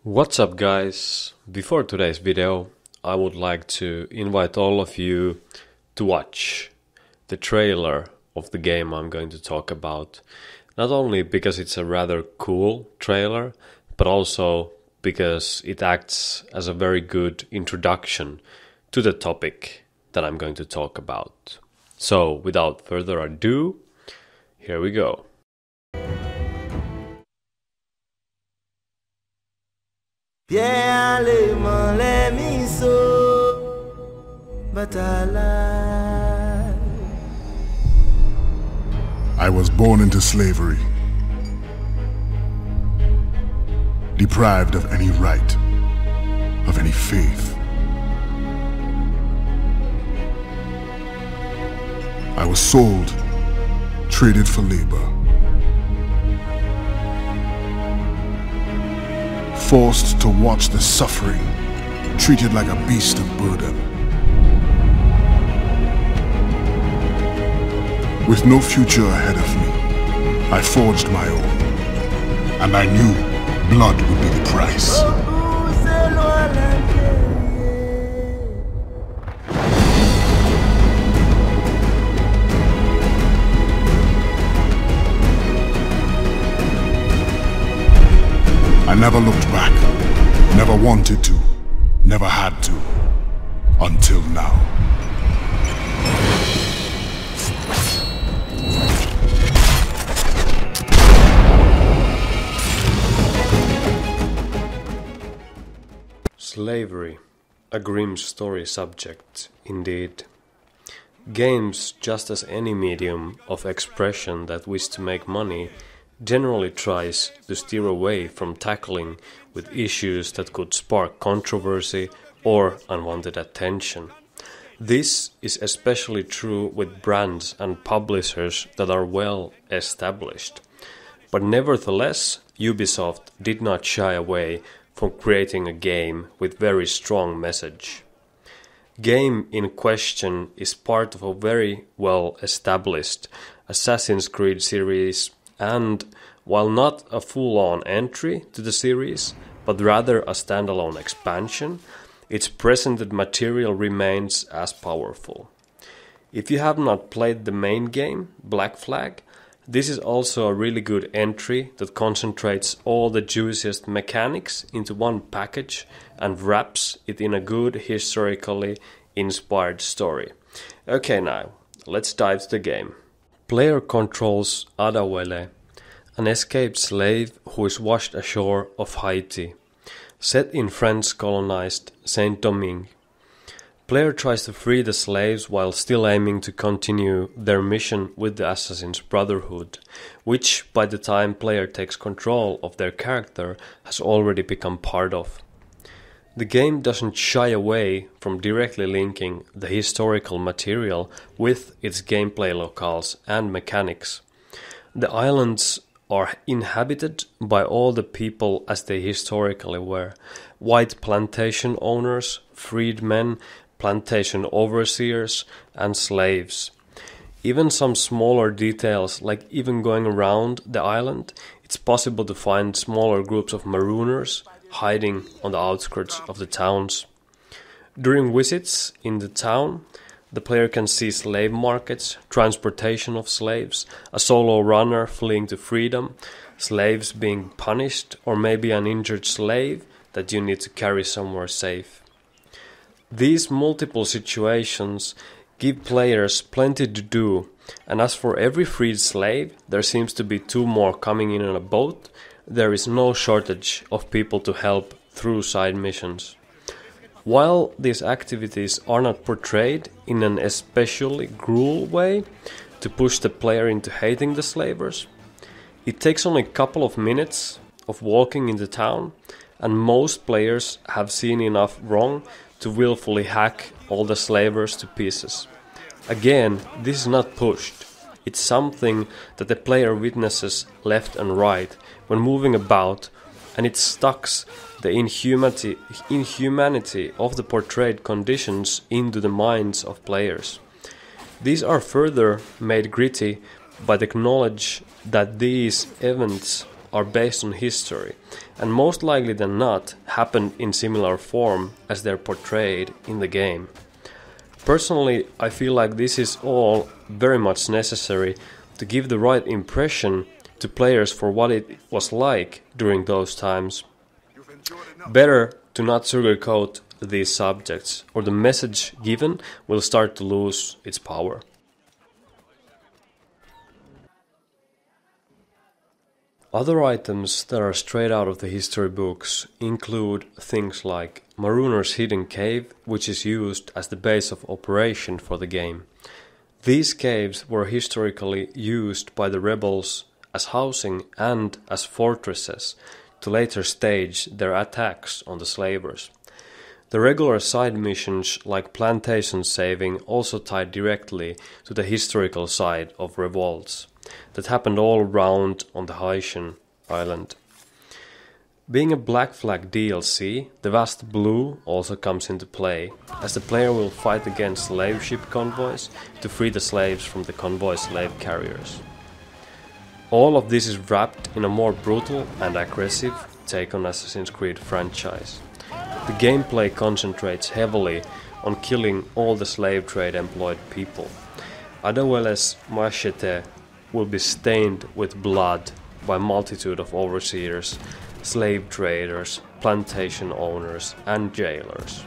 What's up guys? Before today's video, I would like to invite all of you to watch the trailer of the game I'm going to talk about. Not only because it's a rather cool trailer, but also because it acts as a very good introduction to the topic that I'm going to talk about. So, without further ado, here we go. Yeah, let me so, but I was born into slavery, deprived of any right, of any faith. I was sold, traded for labor, forced to watch the suffering, treated like a beast of burden. With no future ahead of me, I forged my own, and I knew blood would be the price. I never looked back, never wanted to, never had to, until now. Slavery, a grim story subject, indeed. Games, just as any medium of expression that wish to make money, generally tries to steer away from tackling with issues that could spark controversy or unwanted attention. This is especially true with brands and publishers that are well established. But nevertheless, Ubisoft did not shy away from creating a game with very strong message. Game in question is part of a very well established Assassin's Creed series, and while not a full-on entry to the series, but rather a standalone expansion, its presented material remains as powerful. If you have not played the main game, Black Flag, this is also a really good entry that concentrates all the juiciest mechanics into one package and wraps it in a good historically inspired story. Okay, now, let's dive to the game. Player controls Adawale, an escaped slave who is washed ashore of Haiti, set in French-colonized Saint-Domingue. Player tries to free the slaves while still aiming to continue their mission with the Assassin's Brotherhood, which by the time player takes control of their character has already become part of. The game doesn't shy away from directly linking the historical material with its gameplay locales and mechanics. The islands are inhabited by all the people as they historically were: white plantation owners, freedmen, plantation overseers, and slaves. Even some smaller details, like even going around the island, it's possible to find smaller groups of marooners hiding on the outskirts of the towns. During visits in the town, the player can see slave markets, transportation of slaves, a solo runner fleeing to freedom, slaves being punished, or maybe an injured slave that you need to carry somewhere safe. These multiple situations give players plenty to do, and as for every freed slave, there seems to be 2 more coming in on a boat. There is no shortage of people to help through side missions. While these activities are not portrayed in an especially cruel way to push the player into hating the slavers, it takes only a couple of minutes of walking in the town, and most players have seen enough wrong to willfully hack all the slavers to pieces. Again, this is not pushed. It's something that the player witnesses left and right when moving about, and it stucks the inhumanity of the portrayed conditions into the minds of players. These are further made gritty by the knowledge that these events are based on history, and most likely than not happened in similar form as they're portrayed in the game. Personally, I feel like this is all very much necessary to give the right impression to players for what it was like during those times. Better to not sugarcoat these subjects, or the message given will start to lose its power. Other items that are straight out of the history books include things like Marooner's hidden cave, which is used as the base of operation for the game. These caves were historically used by the rebels as housing and as fortresses to later stage their attacks on the slavers. The regular side missions like plantation saving also tied directly to the historical side of revolts that happened all around on the Haitian island. Being a Black Flag DLC, the Vast Blue also comes into play, as the player will fight against slave ship convoys to free the slaves from the convoy slave carriers. All of this is wrapped in a more brutal and aggressive take on Assassin's Creed franchise. The gameplay concentrates heavily on killing all the slave trade employed people. Adewale's machete will be stained with blood by a multitude of overseers, slave traders, plantation owners and jailers,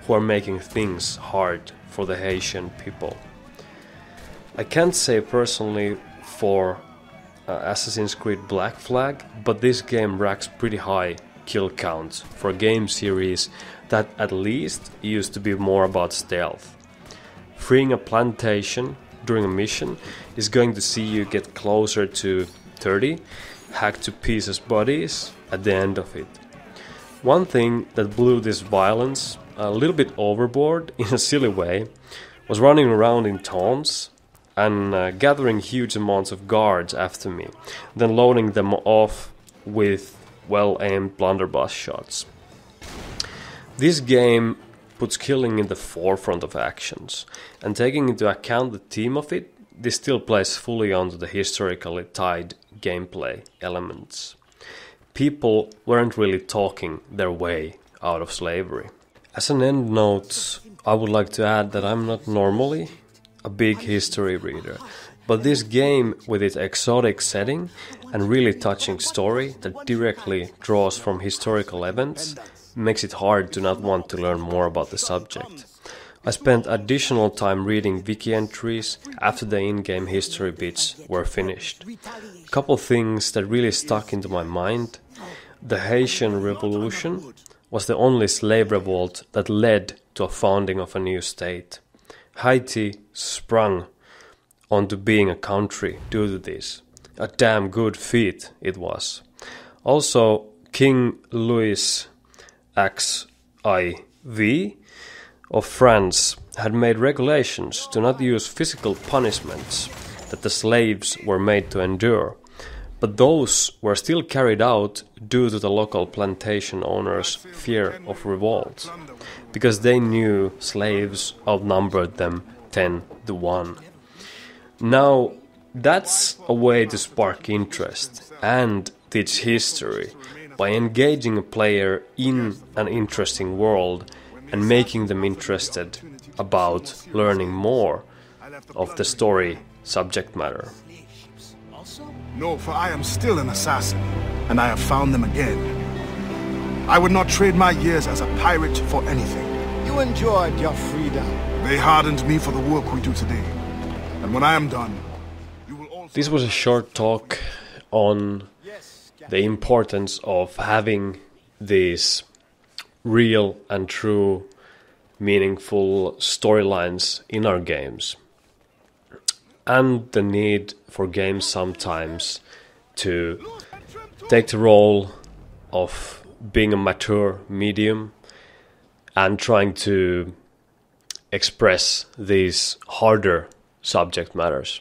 who are making things hard for the Haitian people. I can't say personally for Assassin's Creed Black Flag, but this game racks pretty high kill counts for a game series that at least used to be more about stealth. Freeing a plantation during a mission is going to see you get closer to 30 hacked to pieces bodies at the end of it. One thing that blew this violence a little bit overboard in a silly way was running around in taunts and gathering huge amounts of guards after me, then loading them off with well-aimed blunderbuss shots. This game puts killing in the forefront of actions, and taking into account the theme of it, this still plays fully onto the historically tied gameplay elements. People weren't really talking their way out of slavery. As an end note, I would like to add that I'm not normally a big history reader, but this game, with its exotic setting and really touching story that directly draws from historical events, makes it hard to not want to learn more about the subject. I spent additional time reading wiki entries after the in-game history bits were finished. A couple things that really stuck into my mind. The Haitian Revolution was the only slave revolt that led to a founding of a new state. Haiti sprung onto being a country due to this. A damn good feat it was. Also, King Louis XIV of France had made regulations to not use physical punishments that the slaves were made to endure, but those were still carried out due to the local plantation owners' fear of revolt, because they knew slaves outnumbered them 10-1. Now, that's a way to spark interest and teach history by engaging a player in an interesting world and making them interested about learning more of the story subject matter. No, for I am still an assassin, and I have found them again. I would not trade my years as a pirate for anything. You enjoyed your freedom. They hardened me for the work we do today. And when I am done, you will also... This was a short talk on the importance of having these real and true meaningful storylines in our games, and the need for games sometimes to take the role of being a mature medium and trying to express these harder subject matters.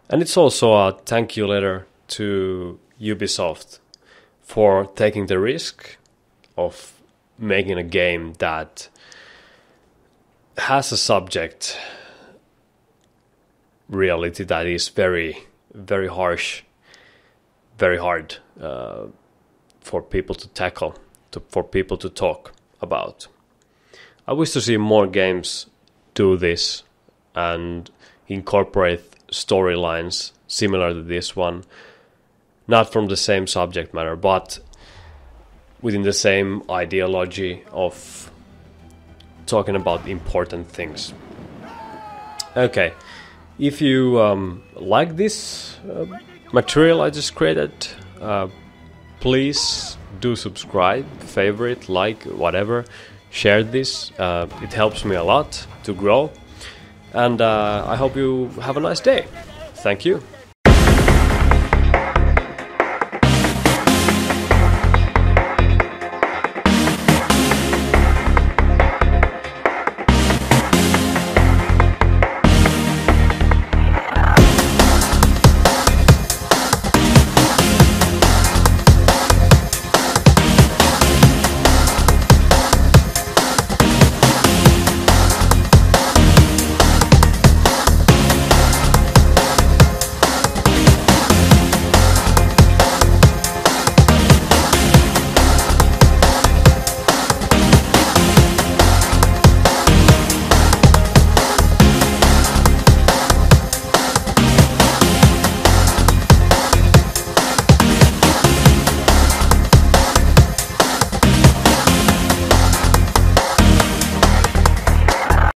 And it's also a thank you letter to Ubisoft for taking the risk of making a game that has a subject reality that is very, very harsh, very hard for people to tackle, for people to talk about. I wish to see more games do this and incorporate storylines similar to this one, not from the same subject matter, but within the same ideology of talking about important things. Okay, if you like this material I just created, please do subscribe, favorite, like, whatever. Share this. It helps me a lot to grow. And I hope you have a nice day. Thank you.